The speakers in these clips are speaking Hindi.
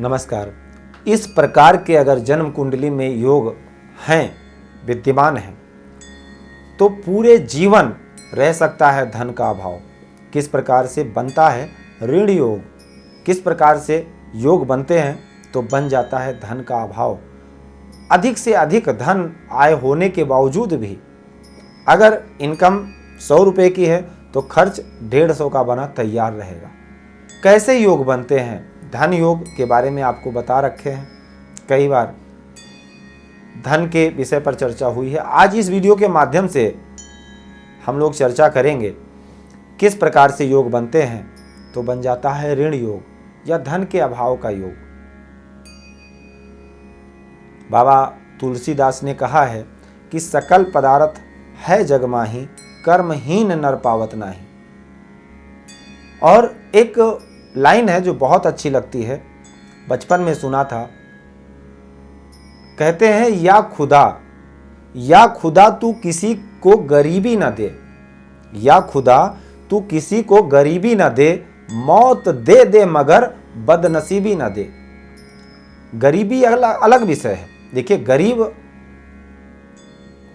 नमस्कार। इस प्रकार के अगर जन्म कुंडली में योग हैं, विद्यमान हैं, तो पूरे जीवन रह सकता है धन का अभाव। किस प्रकार से बनता है ऋण योग, किस प्रकार से योग बनते हैं तो बन जाता है धन का अभाव। अधिक से अधिक धन आय होने के बावजूद भी अगर इनकम 100 रुपये की है तो खर्च 150 का बना तैयार रहेगा। कैसे योग बनते हैं, धन योग के बारे में आपको बता रखे हैं। कई बार धन के विषय पर चर्चा हुई है। आज इस वीडियो के माध्यम से हम लोग चर्चा करेंगे किस प्रकार से योग बनते हैं तो बन जाता है ऋण योग या धन के अभाव का योग। बाबा तुलसीदास ने कहा है कि सकल पदार्थ है जग माही, कर्महीन नर पावत नाही। और एक लाइन है जो बहुत अच्छी लगती है, बचपन में सुना था। कहते हैं या खुदा तू किसी को गरीबी न दे, या खुदा तू किसी को गरीबी न दे, मौत दे दे मगर बदनसीबी न दे। गरीबी अलग विषय है। देखिए, गरीब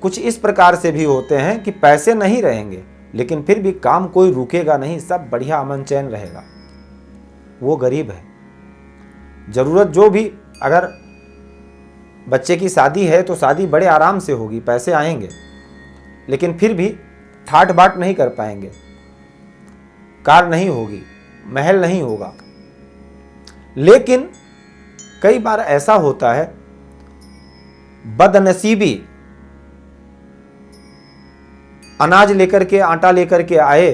कुछ इस प्रकार से भी होते हैं कि पैसे नहीं रहेंगे लेकिन फिर भी काम कोई रुकेगा नहीं, सब बढ़िया अमन चैन रहेगा, वो गरीब है। जरूरत जो भी, अगर बच्चे की शादी है तो शादी बड़े आराम से होगी, पैसे आएंगे, लेकिन फिर भी ठाट बाट नहीं कर पाएंगे, कार नहीं होगी, महल नहीं होगा। लेकिन कई बार ऐसा होता है बदनसीबी, अनाज लेकर के, आटा लेकर के आए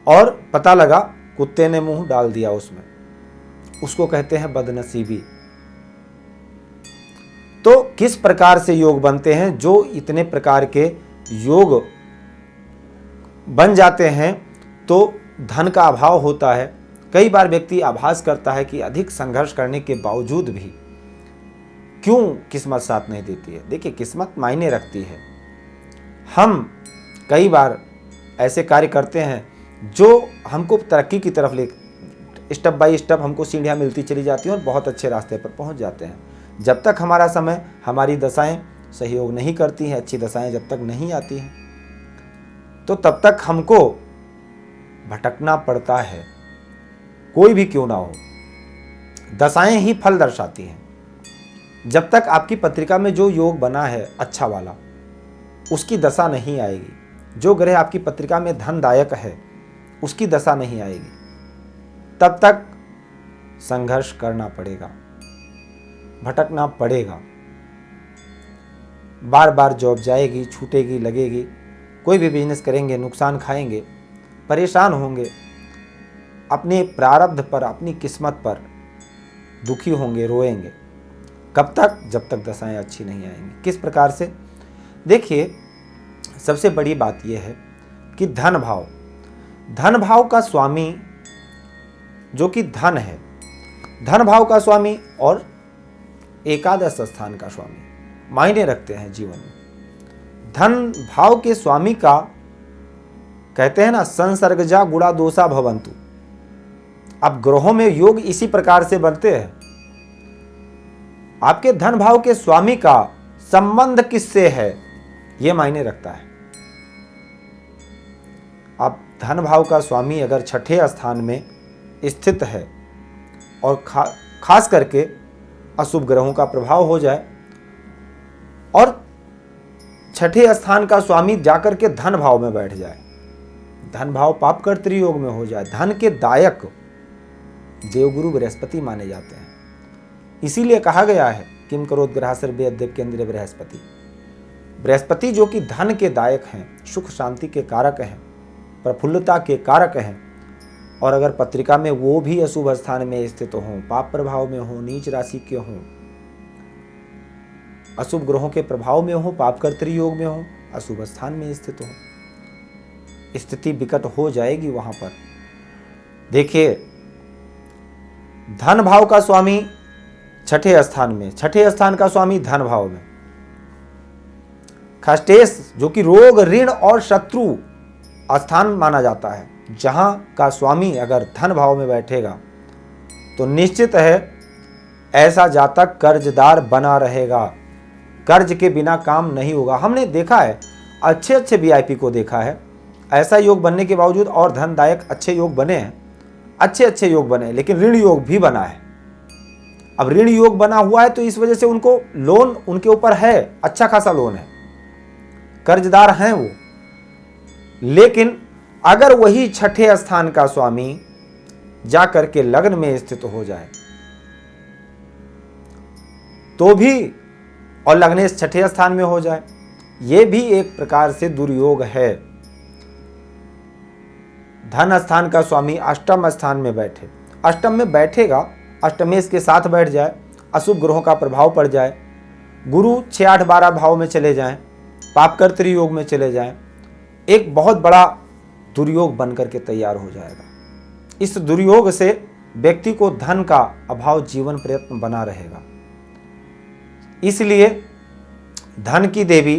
और पता लगा कुत्ते ने मुंह डाल दिया उसमें, उसको कहते हैं बदनसीबी। तो किस प्रकार से योग बनते हैं? जो इतने प्रकार के योग बन जाते हैं तो धन का अभाव होता है। कई बार व्यक्ति आभास करता है कि अधिक संघर्ष करने के बावजूद भी क्यों किस्मत साथ नहीं देती है। देखिए, किस्मत मायने रखती है। हम कई बार ऐसे कार्य करते हैं जो हमको तरक्की की तरफ ले, स्टेप बाय स्टेप हमको सीढ़ियाँ मिलती चली जाती हैं और बहुत अच्छे रास्ते पर पहुंच जाते हैं। जब तक हमारा समय, हमारी दशाएं सहयोग नहीं करती हैं, अच्छी दशाएं जब तक नहीं आती हैं, तो तब तक हमको भटकना पड़ता है। कोई भी क्यों ना हो, दशाएं ही फल दर्शाती हैं। जब तक आपकी पत्रिका में जो योग बना है अच्छा वाला, उसकी दशा नहीं आएगी, जो ग्रह आपकी पत्रिका में धनदायक है उसकी दशा नहीं आएगी, तब तक संघर्ष करना पड़ेगा, भटकना पड़ेगा। बार बार जॉब जाएगी, छूटेगी, लगेगी। कोई भी बिजनेस करेंगे, नुकसान खाएंगे, परेशान होंगे, अपने प्रारब्ध पर, अपनी किस्मत पर दुखी होंगे, रोएंगे। कब तक? जब तक दशाएं अच्छी नहीं आएंगी। किस प्रकार से? देखिए, सबसे बड़ी बात यह है कि धन भाव का स्वामी जो कि धन है, धन भाव का स्वामी और एकादश स्थान का स्वामी मायने रखते हैं जीवन में। धन भाव के स्वामी का कहते हैं ना, संसर्गजा गुणा दोषा भवंतु। अब ग्रहों में योग इसी प्रकार से बनते हैं। आपके धन भाव के स्वामी का संबंध किससे है, यह मायने रखता है। अब धन भाव का स्वामी अगर छठे स्थान में स्थित है और खास करके अशुभ ग्रहों का प्रभाव हो जाए और छठे स्थान का स्वामी जाकर के धन भाव में बैठ जाए, धन भाव पाप कर्तृ योग में हो जाए। धन के दायक देवगुरु बृहस्पति माने जाते हैं। इसीलिए कहा गया है किम करोत ग्रह सर्वे अद्य केंद्र बृहस्पति। बृहस्पति जो कि धन के दायक हैं, सुख शांति के कारक हैं, प्रफुल्लता के कारक हैं, और अगर पत्रिका में वो भी अशुभ स्थान में स्थित हों, पाप प्रभाव में हों, नीच राशि के हों, अशुभ ग्रहों के प्रभाव में हों, पाप कर्तृ योग में हों, अशुभ स्थान में स्थित हों, स्थिति विकट हो जाएगी वहां पर। देखिए, धन भाव का स्वामी छठे स्थान में, छठे स्थान का स्वामी धन भाव में, खष्टेश जो कि रोग, ऋण और शत्रु स्थान माना जाता है, जहां का स्वामी अगर धन भाव में बैठेगा तो निश्चित है ऐसा जातक कर्जदार बना रहेगा। कर्ज के बिना काम नहीं होगा। हमने देखा है, अच्छे अच्छे वीआईपी को देखा है, ऐसा योग बनने के बावजूद और धनदायक अच्छे योग बने हैं, अच्छे अच्छे योग बने हैं, लेकिन ऋण योग भी बना है। अब ऋण योग बना हुआ है तो इस वजह से उनको लोन उनके ऊपर है, अच्छा खासा लोन है, कर्जदार हैं वो। लेकिन अगर वही छठे स्थान का स्वामी जाकर के लग्न में स्थित हो जाए तो भी, और लग्नेश छठे स्थान में हो जाए, यह भी एक प्रकार से दुर्योग है। धन स्थान का स्वामी अष्टम स्थान में बैठे, अष्टम में बैठेगा, अष्टमेश के साथ बैठ जाए, अशुभ ग्रहों का प्रभाव पड़ जाए, गुरु 6, 8, 12 भाव में चले जाएं, पापकर्तृ योग में चले जाएं, एक बहुत बड़ा दुर्योग बनकर के तैयार हो जाएगा। इस दुर्योग से व्यक्ति को धन का अभाव जीवन प्रयत्न बना रहेगा। इसलिए धन की देवी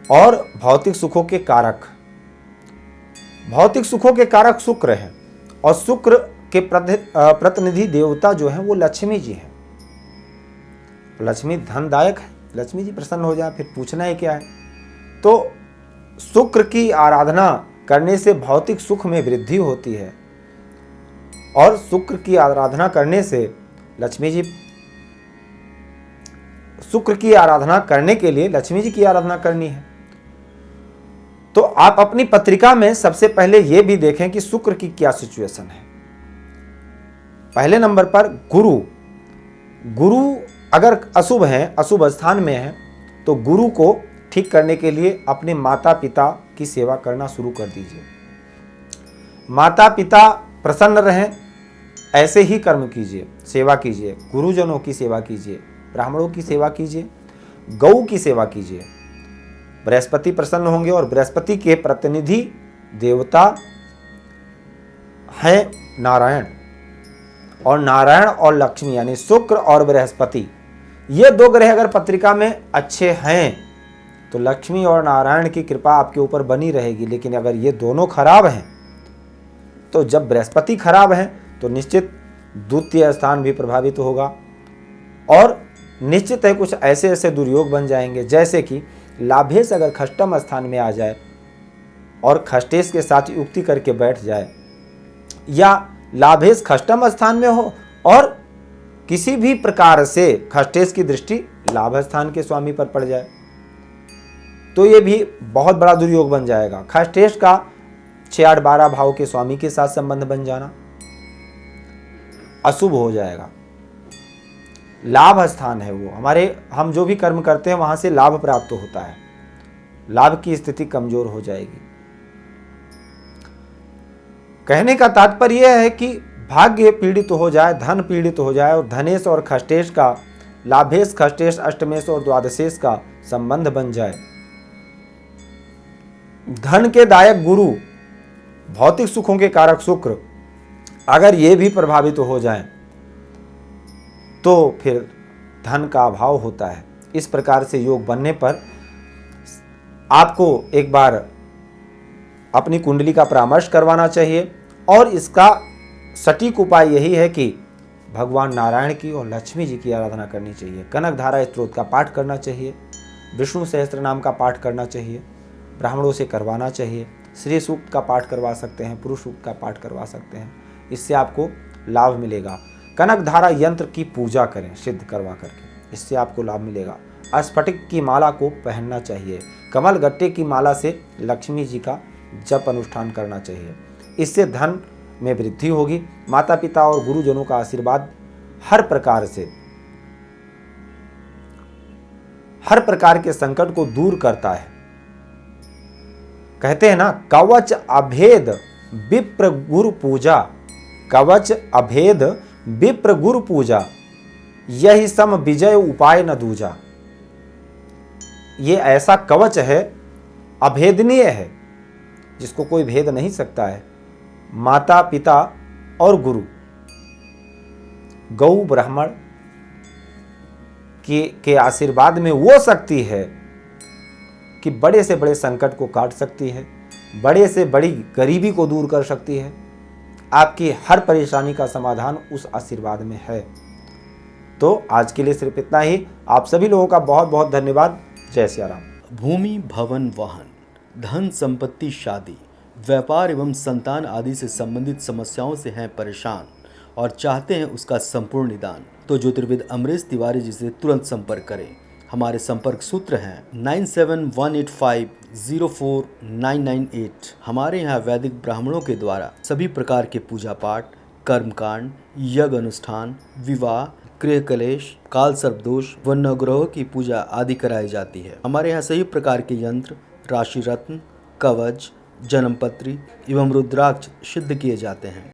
और भौतिक सुखों के कारक, भौतिक सुखों के कारक शुक्र हैं, और शुक्र के प्रतिनिधि देवता जो हैं वो लक्ष्मी जी हैं। लक्ष्मी धनदायक है, लक्ष्मी जी प्रसन्न हो जाए फिर पूछना ही क्या है। तो शुक्र की आराधना करने से भौतिक सुख में वृद्धि होती है, और शुक्र की आराधना करने से लक्ष्मी जी, शुक्र की आराधना करने के लिए लक्ष्मी जी की आराधना करनी है। तो आप अपनी पत्रिका में सबसे पहले यह भी देखें कि शुक्र की क्या सिचुएशन है। पहले नंबर पर गुरु, गुरु अगर अशुभ है, अशुभ स्थान में है, तो गुरु को ठीक करने के लिए अपने माता पिता की सेवा करना शुरू कर दीजिए। माता पिता प्रसन्न रहें, ऐसे ही कर्म कीजिए, सेवा कीजिए, गुरुजनों की सेवा कीजिए, ब्राह्मणों की सेवा कीजिए, गौ की सेवा कीजिए। बृहस्पति प्रसन्न होंगे, और बृहस्पति के प्रतिनिधि देवता हैं नारायण, और नारायण और लक्ष्मी यानी शुक्र और बृहस्पति, ये दो ग्रह अगर पत्रिका में अच्छे हैं तो लक्ष्मी और नारायण की कृपा आपके ऊपर बनी रहेगी। लेकिन अगर ये दोनों खराब हैं, तो जब बृहस्पति खराब है तो निश्चित द्वितीय स्थान भी प्रभावित होगा, और निश्चित है कुछ ऐसे ऐसे दुर्योग बन जाएंगे, जैसे कि लाभेश अगर खष्टम स्थान में आ जाए और खष्टेश के साथ युक्ति करके बैठ जाए, या लाभेश खष्टम स्थान में हो और किसी भी प्रकार से खष्टेश की दृष्टि लाभ स्थान के स्वामी पर पड़ जाए, तो ये भी बहुत बड़ा दुर्योग बन जाएगा। खष्टेश का 6, 8, 12 भाव के स्वामी के साथ संबंध बन जाना अशुभ हो जाएगा। लाभ स्थान है वो, हम जो भी कर्म करते हैं वहां से लाभ प्राप्त होता है, लाभ की स्थिति कमजोर हो जाएगी। कहने का तात्पर्य यह है कि भाग्य पीड़ित हो जाए, धन पीड़ित हो जाए, और धनेश और खष्टेश का, लाभेश खष्टेश अष्टमेश और द्वादशेश का संबंध बन जाए, धन के दायक गुरु, भौतिक सुखों के कारक शुक्र अगर ये भी प्रभावित हो जाएं, तो फिर धन का अभाव होता है। इस प्रकार से योग बनने पर आपको एक बार अपनी कुंडली का परामर्श करवाना चाहिए, और इसका सटीक उपाय यही है कि भगवान नारायण की और लक्ष्मी जी की आराधना करनी चाहिए। कनक धारा स्तोत्र का पाठ करना चाहिए, विष्णु सहस्त्र नाम का पाठ करना चाहिए, ब्राह्मणों से करवाना चाहिए, श्री सूक्त का पाठ करवा सकते हैं, पुरुष सूक्त का पाठ करवा सकते हैं, इससे आपको लाभ मिलेगा। कनक धारा यंत्र की पूजा करें सिद्ध करवा करके, इससे आपको लाभ मिलेगा। स्फटिक की माला को पहनना चाहिए, कमल गट्टे की माला से लक्ष्मी जी का जप अनुष्ठान करना चाहिए, इससे धन में वृद्धि होगी। माता पिता और गुरुजनों का आशीर्वाद हर प्रकार के संकट को दूर करता है। कहते हैं ना, कवच अभेद विप्र गुरु पूजा, कवच अभेद विप्र गुरु पूजा, यही सम विजय उपाय न दूजा। ये ऐसा कवच है, अभेदनीय है, जिसको कोई भेद नहीं सकता है। माता पिता और गुरु, गौ ब्राह्मण के आशीर्वाद में वो शक्ति है कि बड़े से बड़े संकट को काट सकती है, बड़े से बड़ी गरीबी को दूर कर सकती है। आपकी हर परेशानी का समाधान उस आशीर्वाद में है। तो आज के लिए सिर्फ इतना ही। आप सभी लोगों का बहुत बहुत धन्यवाद। जय सिया राम। भूमि, भवन, वाहन, धन संपत्ति, शादी, व्यापार एवं संतान आदि से संबंधित समस्याओं से हैं परेशान और चाहते हैं उसका संपूर्ण निदान, तो ज्योतिर्विद अमरीश तिवारी जी से तुरंत संपर्क करें। हमारे संपर्क सूत्र हैं 9718504998। हमारे यहाँ वैदिक ब्राह्मणों के द्वारा सभी प्रकार के पूजा पाठ, कर्मकांड, यज्ञ अनुष्ठान, विवाह, गृह कलेश, काल सर्प दोष व नवग्रहों की पूजा आदि कराई जाती है। हमारे यहाँ सभी प्रकार के यंत्र, राशि रत्न, कवच, जन्मपत्री एवं रुद्राक्ष सिद्ध किए जाते हैं।